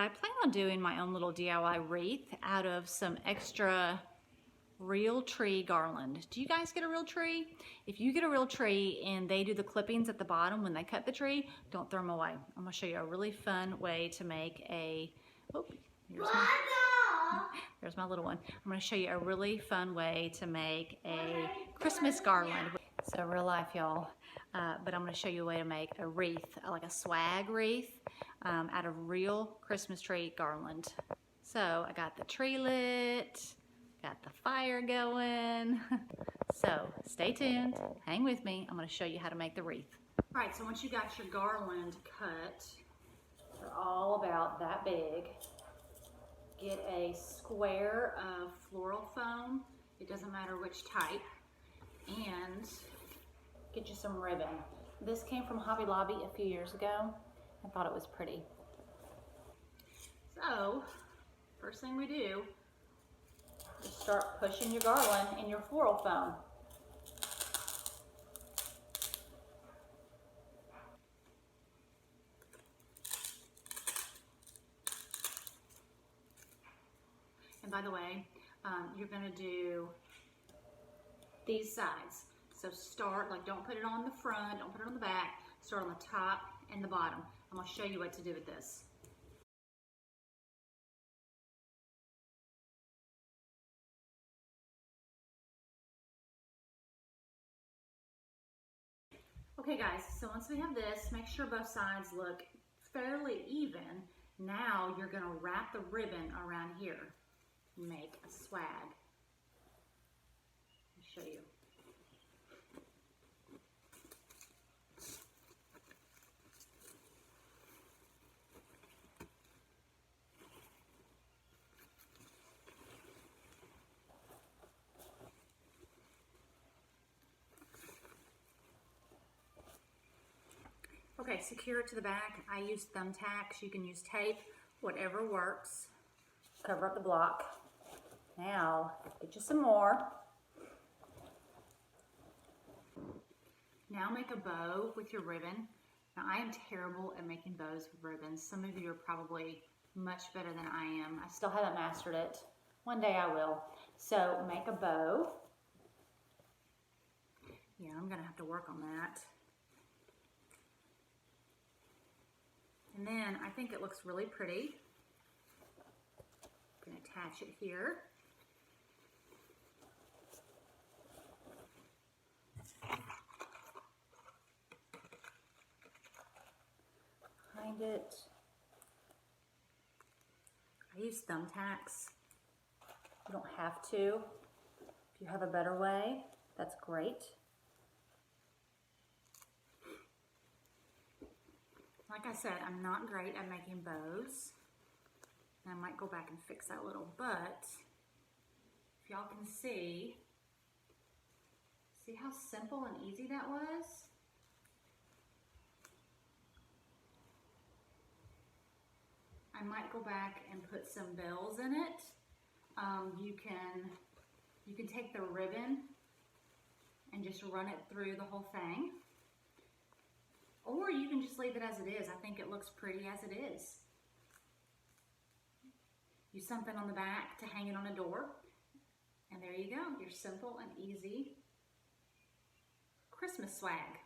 I plan on doing my own little DIY wreath out of some extra real tree garland. Do you guys get a real tree? If you get a real tree and they do the clippings at the bottom when they cut the tree, don't throw them away. I'm gonna show you a really fun way to make a, oh, there's my little one. I'm gonna show you a really fun way to make a Christmas garland. So real life, y'all. But I'm gonna show you a way to make a wreath, like a swag wreath, out of real Christmas tree garland. So I got the tree lit, got the fire going. So stay tuned, hang with me. I'm gonna show you how to make the wreath. All right, so once you got your garland cut, they're all about that big. Get a square of floral foam. It doesn't matter which type. And get you some ribbon. This came from Hobby Lobby a few years ago. I thought it was pretty. So, first thing we do is start pushing your garland in your floral foam. And by the way, you're gonna do these sides. So start, like, don't put it on the front, don't put it on the back, start on the top and the bottom. I'm gonna show you what to do with this. Okay guys, so once we have this, make sure both sides look fairly even. Now you're gonna wrap the ribbon around here. Make a swag. Let me show you. Okay, secure it to the back. I use thumbtacks. You can use tape, whatever works. Cover up the block. Now, get you some more. Now make a bow with your ribbon. Now I am terrible at making bows with ribbons. Some of you are probably much better than I am. I still haven't mastered it. One day I will. So make a bow. Yeah, I'm gonna have to work on that. And then I think it looks really pretty. I'm gonna attach it here. Behind it. I use thumbtacks. You don't have to. If you have a better way, that's great. Like I said, I'm not great at making bows. And I might go back and fix that little, but if y'all can see how simple and easy that was? I might go back and put some bells in it. You can take the ribbon and just run it through the whole thing. Or you can just leave it as it is. I think it looks pretty as it is. Use something on the back to hang it on a door. And there you go, your simple and easy Christmas swag.